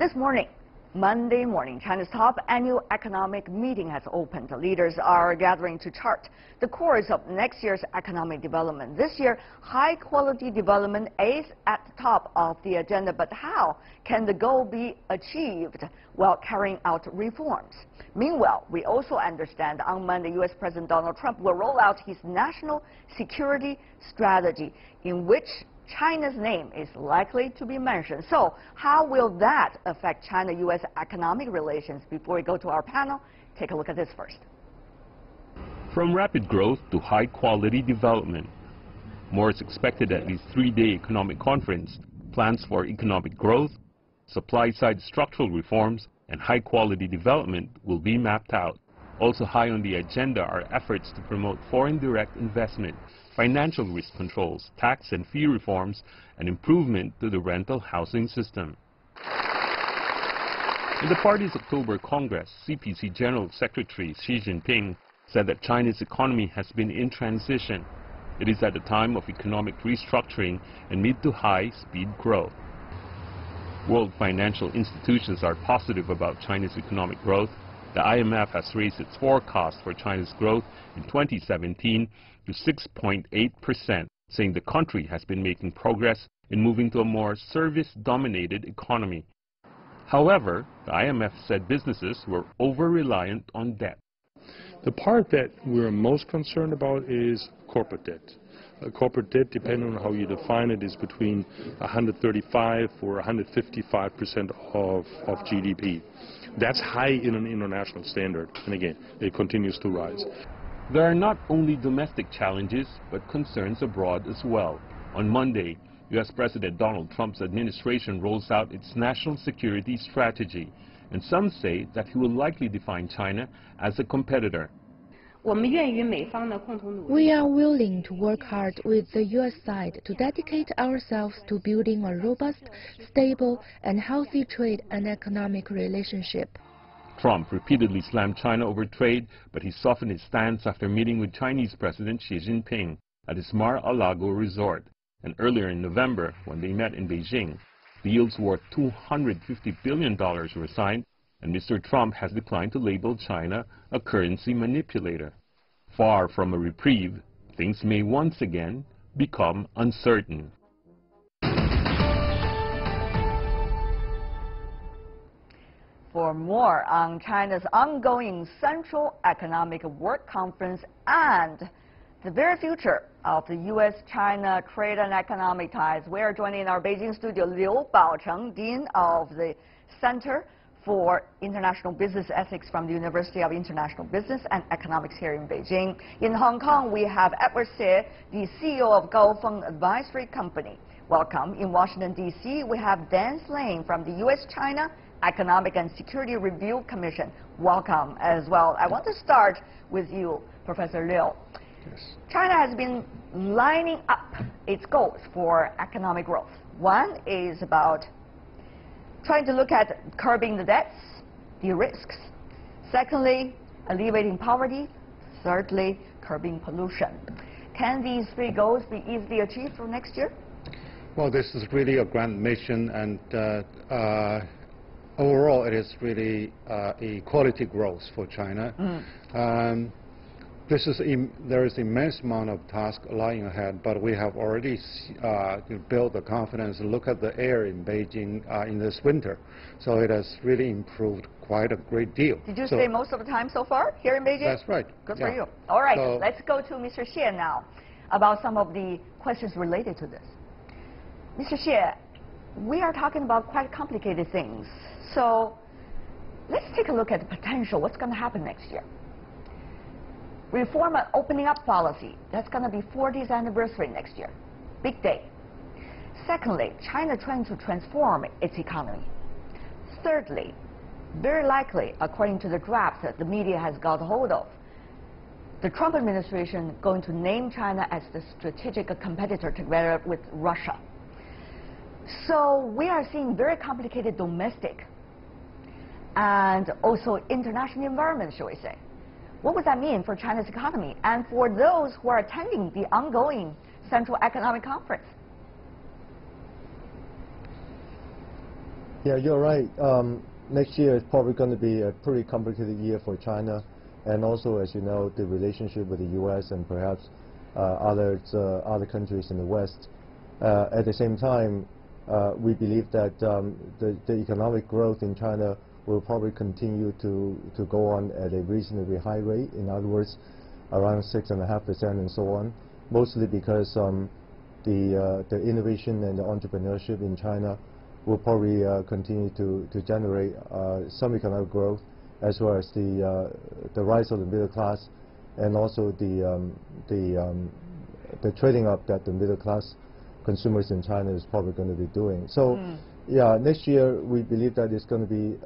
This morning, Monday morning, China's top annual economic meeting has opened. Leaders are gathering to chart the course of next year's economic development. This year, high-quality development is at the top of the agenda, but how can the goal be achieved while carrying out reforms? Meanwhile, we also understand on Monday, U.S. President Donald Trump will roll out his national security strategy, in which China's name is likely to be mentioned. So how will that affect China-U.S. economic relations? Before we go to our panel, take a look at this first. From rapid growth to high-quality development. More is expected at this three-day economic conference. Plans for economic growth, supply-side structural reforms, and high-quality development will be mapped out. Also high on the agenda are efforts to promote foreign direct investment, financial risk controls, tax and fee reforms, and improvement to the rental housing system. In the party's October Congress, CPC General Secretary Xi Jinping said that China's economy has been in transition. It is at a time of economic restructuring and mid to high-speed growth. World financial institutions are positive about China's economic growth. The IMF has raised its forecast for China's growth in 2017 to 6.8%, saying the country has been making progress in moving to a more service-dominated economy. However, the IMF said businesses were over-reliant on debt. The part that we're most concerned about is corporate debt. Corporate debt, depending on how you define it, is between 135 or 155% of GDP. That's high in an international standard, and again, it continues to rise. There are not only domestic challenges, but concerns abroad as well. On Monday, U.S. President Donald Trump's administration rolls out its national security strategy, and some say that he will likely define China as a competitor. We are willing to work hard with the U.S. side to dedicate ourselves to building a robust, stable, and healthy trade and economic relationship. Trump repeatedly slammed China over trade, but he softened his stance after meeting with Chinese President Xi Jinping at his Mar-a-Lago resort. And earlier in November, when they met in Beijing, deals worth $250 billion were signed, and Mr. Trump has declined to label China a currency manipulator. Far from a reprieve, things may once again become uncertain. For more on China's ongoing Central Economic Work Conference and the very future of the U.S.-China trade and economic ties, we are joining in our Beijing studio Liu Baocheng, Dean of the Center for International Business Ethics from the University of International Business and Economics here in Beijing. In Hong Kong, we have Edward Xie, the CEO of Feng Advisory Company. Welcome. In Washington, D.C., we have Dan Slane from the U.S.-China Economic and Security Review Commission. Welcome as well. I want to start with you, Professor Liu. Yes. China has been lining up its goals for economic growth. One is about trying to look at curbing the debts, the risks. Secondly, alleviating poverty. Thirdly, curbing pollution. Can these three goals be easily achieved for next year? Well, this is really a grand mission, and overall it is really a quality growth for China. There is immense amount of task lying ahead, but we have already built the confidence and look at the air in Beijing in this winter. So it has really improved quite a great deal. Did you stay most of the time so far here in Beijing? That's right. Good for you. All right, let's go to Mr. Xie now about some of the questions related to this. Mr. Xie, we are talking about quite complicated things. So let's take a look at the potential. What's going to happen next year? Reform and opening up policy. That's going to be 40th anniversary next year. Big day. Secondly, China trying to transform its economy. Thirdly, very likely, according to the draft that the media has got hold of, the Trump administration going to name China as the strategic competitor together with Russia. So we are seeing very complicated domestic and also international environment, shall we say. What would that mean for China's economy and for those who are attending the ongoing Central Economic Conference? Yeah, you're right. Next year is probably going to be a pretty complicated year for China, and also, as you know, the relationship with the U.S. and perhaps other countries in the West. At the same time, we believe that the economic growth in China will probably continue to go on at a reasonably high rate. In other words, around 6.5% and so on, mostly because the innovation and the entrepreneurship in China will probably continue to generate some economic growth, as well as the rise of the middle class, and also the trading up that the middle class consumers in China is probably going to be doing. So, yeah, next year we believe that it's going to be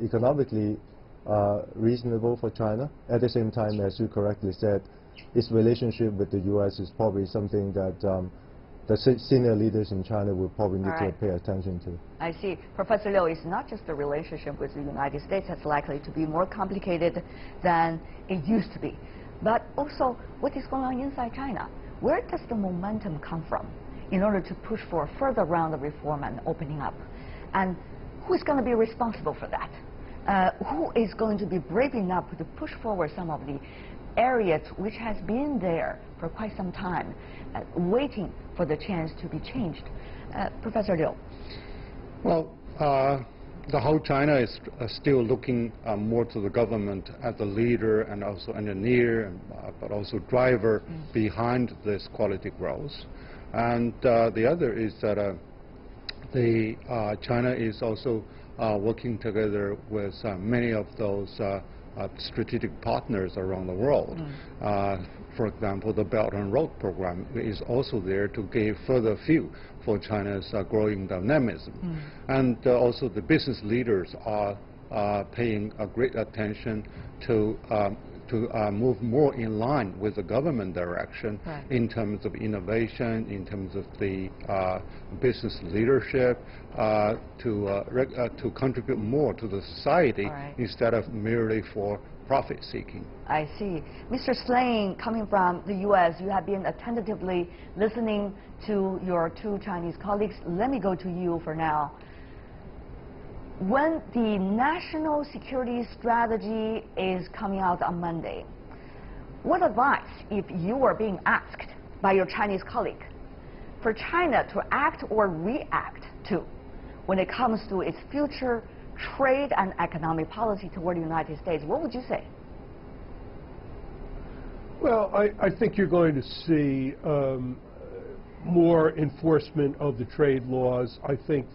economically reasonable for China. At the same time, as you correctly said, its relationship with the U.S. is probably something that the senior leaders in China will probably need to pay attention to. I see. Professor Liu, it's not just the relationship with the United States that's likely to be more complicated than it used to be, but also what is going on inside China. Where does the momentum come from in order to push for a further round of reform and opening up? And who is going to be responsible for that? Who is going to be brave enough to push forward some of the areas which has been there for quite some time, waiting for the chance to be changed? Professor Liu. Well, the whole China is still looking more to the government as a leader and also engineer, but also driver behind this quality growth. And the other is that China is also working together with many of those strategic partners around the world. For example, the Belt and Road program is also there to give further fuel for China's growing dynamism. And also the business leaders are paying a great attention to move more in line with the government direction in terms of innovation, in terms of the business leadership, to contribute more to the society instead of merely for profit seeking. I see. Mr. Slane, coming from the U.S., you have been attentively listening to your two Chinese colleagues. Let me go to you for now. When the national security strategy is coming out on Monday, what advice, if you were being asked by your Chinese colleague, for China to act or react to when it comes to its future trade and economic policy toward the United States, what would you say? Well, I think you're going to see more enforcement of the trade laws. I think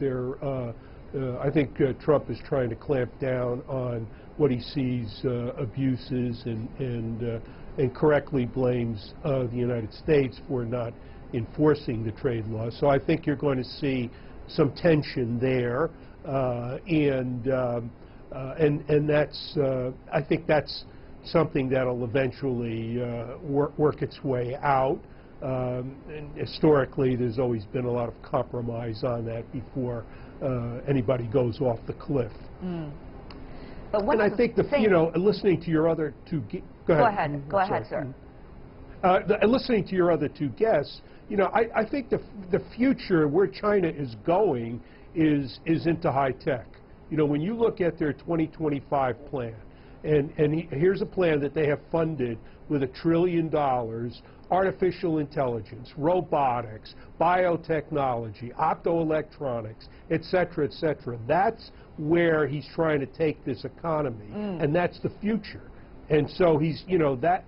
Trump is trying to clamp down on what he sees abuses and correctly blames the United States for not enforcing the trade laws. So I think you're going to see some tension there, and that's I think that's something that'll eventually work its way out. And historically, there's always been a lot of compromise on that before anybody goes off the cliff. But and I think listening to your other two, go ahead, sir. Listening to your other two guests, I think the future where China is going is into high tech. When you look at their 2025 plan, and here's a plan that they have funded with $1 trillion, artificial intelligence, robotics, biotechnology, optoelectronics, et cetera, et cetera. That's where he's trying to take this economy, and that's the future. And so he's,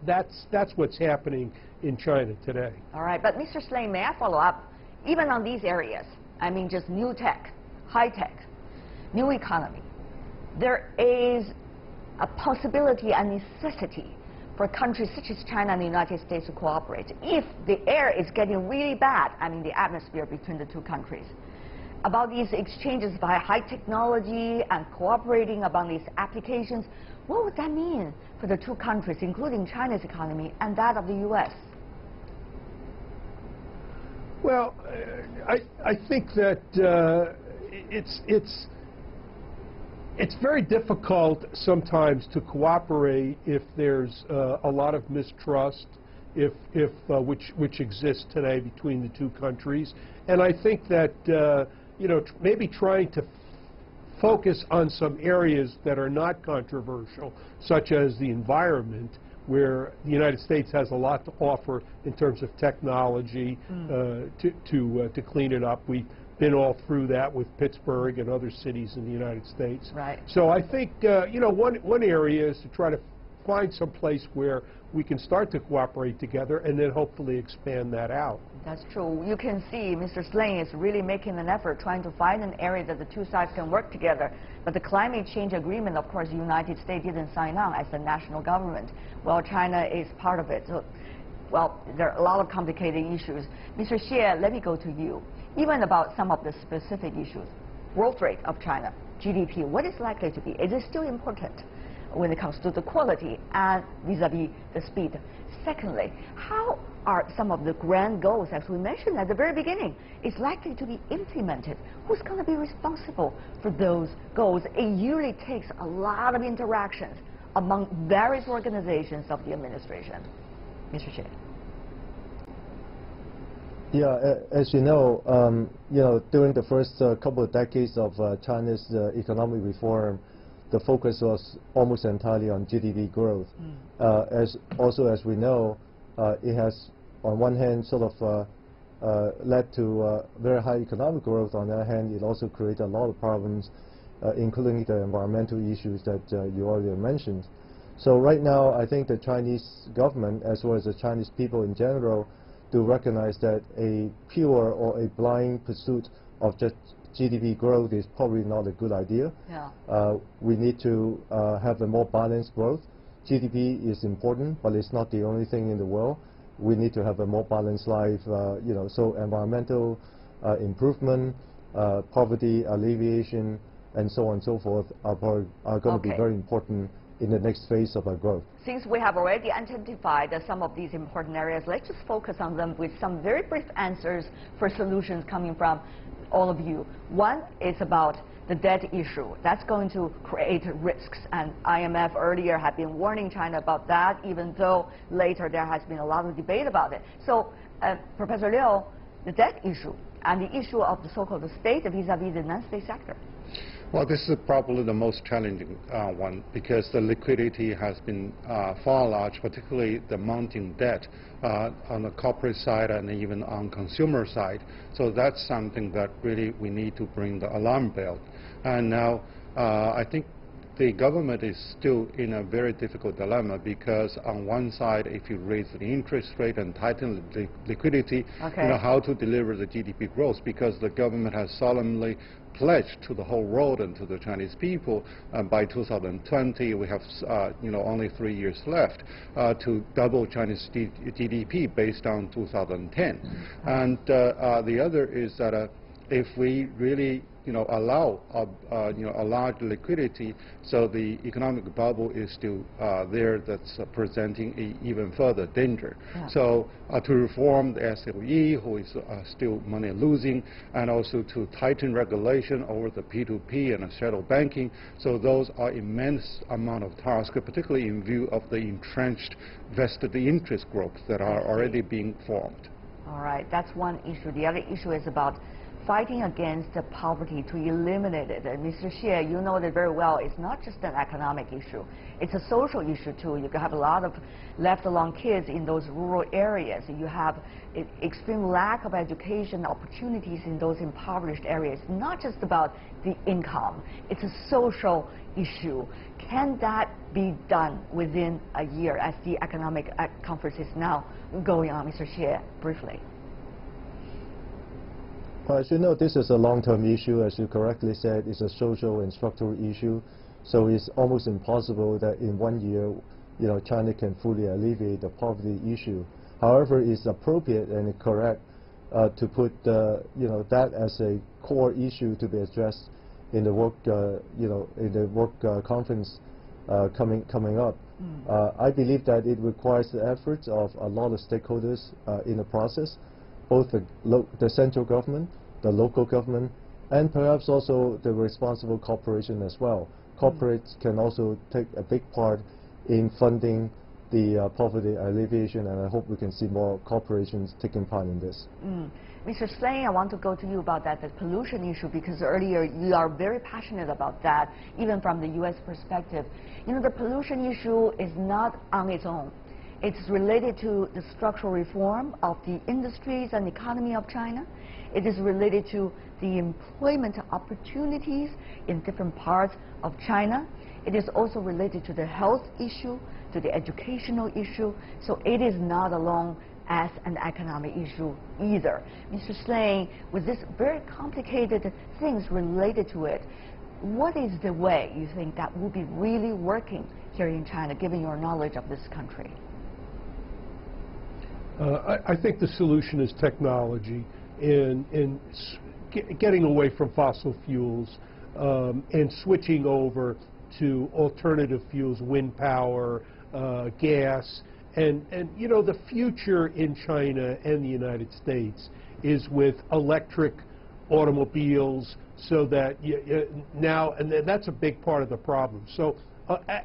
that's what's happening in China today. All right, but Mr. Slane, may I follow up? Even on these areas, I mean just new tech, high tech, new economy, there is a possibility and necessity for countries such as China and the United States to cooperate. If the air is getting really bad, I mean the atmosphere between the two countries, about these exchanges by high technology and cooperating about these applications, what would that mean for the two countries, including China's economy and that of the U.S.? Well, I think that it's very difficult sometimes to cooperate if there's a lot of mistrust, which exists today between the two countries. And I think that maybe trying to focus on some areas that are not controversial, such as the environment, where the United States has a lot to offer in terms of technology to clean it up. We've been all through that with Pittsburgh and other cities in the United States. Right. So I think you know, one area is to try to find some place where we can start to cooperate together and then hopefully expand that out. That's true. You can see Mr. Slane is really making an effort trying to find an area that the two sides can work together. But the climate change agreement, of course, the United States didn't sign on as the national government. Well, China is part of it. So, well, there are a lot of complicated issues. Mr. Xie, let me go to you. Even about some of the specific issues, growth rate of China, GDP, what is likely to be? Is it still important when it comes to the quality and vis-a-vis the speed? Secondly, how are some of the grand goals, as we mentioned at the very beginning, is likely to be implemented? Who's going to be responsible for those goals? It usually takes a lot of interactions among various organizations of the administration. Mr. Xie. Yeah, as you know, during the first couple of decades of China's economic reform, the focus was almost entirely on GDP growth. As we know, it has, on one hand, sort of led to very high economic growth. On the other hand, it also created a lot of problems, including the environmental issues that you already mentioned. So right now, I think the Chinese government, as well as the Chinese people in general, do recognize that a pure or a blind pursuit of just GDP growth is probably not a good idea. Yeah. We need to have a more balanced growth. GDP is important, but it's not the only thing in the world. We need to have a more balanced life, so environmental improvement, poverty alleviation, and so on and so forth are going to be very important in the next phase of our growth. Since we have already identified some of these important areas, let's just focus on them with some very brief answers for solutions coming from all of you. One is about the debt issue. That's going to create risks, and IMF earlier had been warning China about that, even though later there has been a lot of debate about it. So, Professor Liu, the debt issue and the issue of the so-called state vis-a-vis the non-state sector. Well, this is probably the most challenging one, because the liquidity has been far large, particularly the mounting debt on the corporate side and even on consumer side. So that's something that really we need to bring the alarm bell. And now I think the government is still in a very difficult dilemma, because on one side, if you raise the interest rate and tighten the liquidity, how to deliver the GDP growth, because the government has solemnly pledged to the whole world and to the Chinese people by 2020, we have only 3 years left to double Chinese GDP based on 2010. And the other is that if we really allow a large liquidity, so the economic bubble is still there, that's presenting an even further danger. Yeah. So to reform the SOE, who is still money losing, and also to tighten regulation over the P2P and shadow banking. So those are immense amount of tasks, particularly in view of the entrenched vested interest groups that are already being formed. All right, that's one issue. The other issue is about fighting against the poverty, to eliminate it. And Mr. Xie, you know that very well, it's not just an economic issue. It's a social issue too. You have a lot of left alone kids in those rural areas. You have extreme lack of education opportunities in those impoverished areas. It's not just about the income. It's a social issue. Can that be done within a year, as the economic conference is now going on? Mr. Xie, briefly. As you know, this is a long-term issue. As you correctly said, it's a social and structural issue. So it's almost impossible that in 1 year, China can fully alleviate the poverty issue. However, it's appropriate and correct to put that as a core issue to be addressed in the work conference coming up. I believe that it requires the efforts of a lot of stakeholders in the process, both the central government, the local government, and perhaps also the responsible corporation as well. Corporates can also take a big part in funding the poverty alleviation, and I hope we can see more corporations taking part in this. Mr. Slane, I want to go to you about that, the pollution issue, because earlier you are very passionate about that, even from the U.S. perspective. You know, the pollution issue is not on its own. It's related to the structural reform of the industries and economy of China. It is related to the employment opportunities in different parts of China. It is also related to the health issue, to the educational issue. So it is not alone as an economic issue either. Mr. Slane, with this very complicated things related to it, what is the way you think that will be really working here in China, given your knowledge of this country? I think the solution is technology and getting away from fossil fuels and switching over to alternative fuels, wind power, gas. And you know, the future in China and the United States is with electric automobiles, so that now, and that's a big part of the problem. So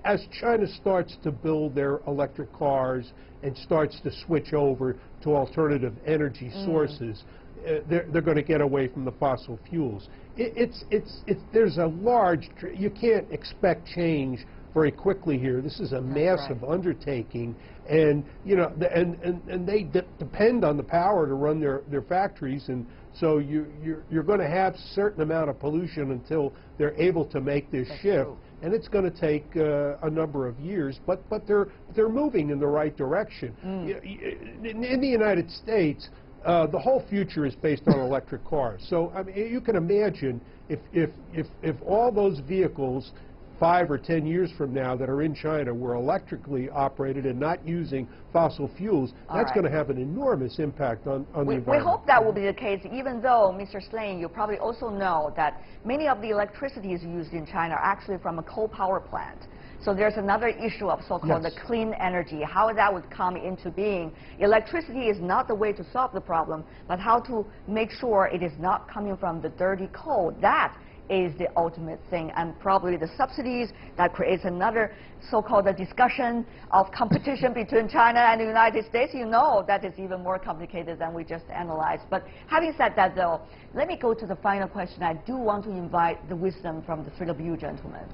as China starts to build their electric cars and starts to switch over to alternative energy sources, they're going to get away from the fossil fuels. There's a large, you can't expect change very quickly here. This is a massive undertaking, and you know, and they depend on the power to run their factories, and so you're going to have a certain amount of pollution until they're able to make this shift, and it's going to take a number of years, but they're moving in the right direction. In the United States, the whole future is based on electric cars. So I mean, you can imagine if all those vehicles 5 or 10 years from now that are in China were electrically operated and not using fossil fuels, that's going to have an enormous impact on the environment. We hope that will be the case, even though, Mr. Slane, you probably also know that many of the electricities used in China are actually from a coal power plant. So there's another issue of so-called the clean energy, how that would come into being. Electricity is not the way to solve the problem, but how to make sure it is not coming from the dirty coal. That is the ultimate thing, and probably the subsidies that creates another so-called discussion of competition between China and the United States. You know that is even more complicated than we just analyzed. But having said that, though, let me go to the final question. I do want to invite the wisdom from the three of you gentlemen.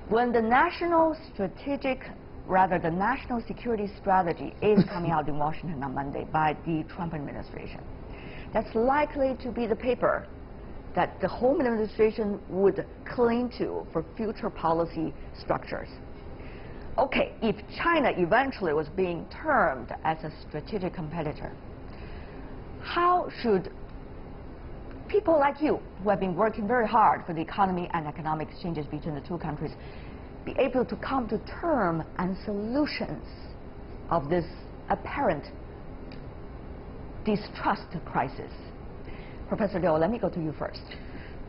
When the national security strategy is coming out in Washington on Monday by the Trump administration, that's likely to be the paper that the Home Administration would cling to for future policy structures. Okay, if China eventually was being termed as a strategic competitor, how should people like you, who have been working very hard for the economy and economic exchanges between the two countries, be able to come to terms and solutions of this apparent distrust crisis? Professor Liu, let me go to you first.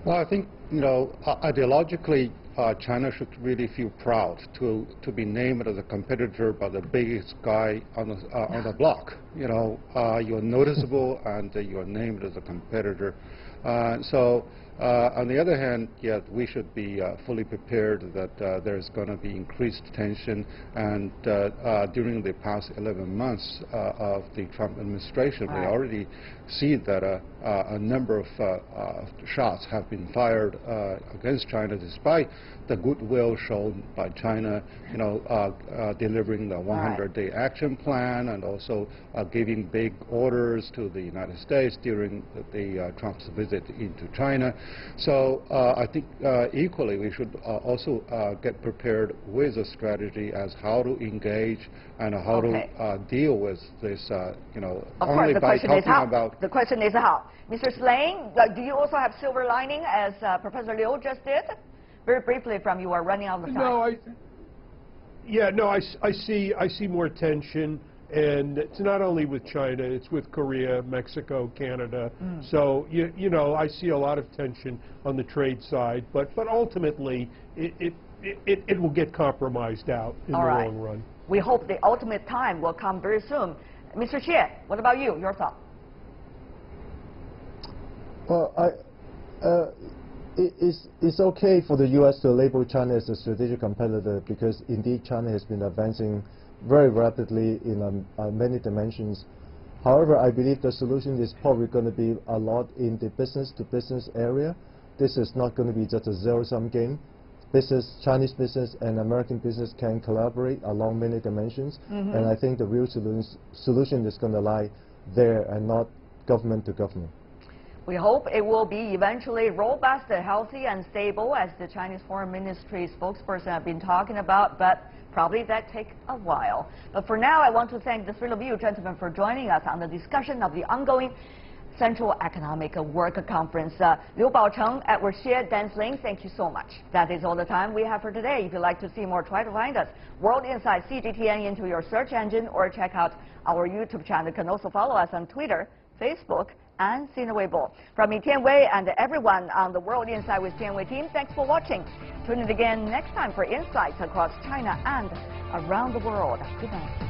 Well, I think, you know, ideologically, China should really feel proud to be named as a competitor by the biggest guy on the block. You know, you're noticeable and you're named as a competitor. So on the other hand, we should be fully prepared that there's going to be increased tension, and during the past 11 months of the Trump administration, we already see that a number of shots have been fired against China, despite the goodwill shown by China, you know, delivering the 100-day action plan, and also giving big orders to the United States during the Trump's visit into China. So I think equally we should also get prepared with a strategy as how to engage and how to deal with this, you know, only by talking about. The question is how. Mr. Slane, do you also have silver lining, as Professor Liu just did? Very briefly from you, are running out of time. No, I see more tension, and it's not only with China, it's with Korea, Mexico, Canada. So you know, I see a lot of tension on the trade side, but ultimately it will get compromised out in the long run. We hope the ultimate time will come very soon. Mr. Xie, what about you? Your thought? Well, It's okay for the U.S. to label China as a strategic competitor because indeed China has been advancing very rapidly in many dimensions. However, I believe the solution is probably going to be a lot in the business-to-business area. This is not going to be just a zero-sum game. Chinese business and American business can collaborate along many dimensions, and I think the real solution is going to lie there and not government to government. We hope it will be eventually robust, healthy, and stable, as the Chinese Foreign Ministry spokesperson have been talking about, but probably that takes a while. But for now, I want to thank the three of you gentlemen for joining us on the discussion of the ongoing Central Economic Work Conference. Liu Baocheng, Edward Xie, Dan Slane, thank you so much. That is all the time we have for today. If you'd like to see more, try to find us World Insight CGTN into your search engine or check out our YouTube channel. You can also follow us on Twitter, Facebook, and Sina Weibo. From me, Tian Wei, and everyone on the World Insight with Tian Wei team, thanks for watching. Tune in again next time for insights across China and around the world. Good night.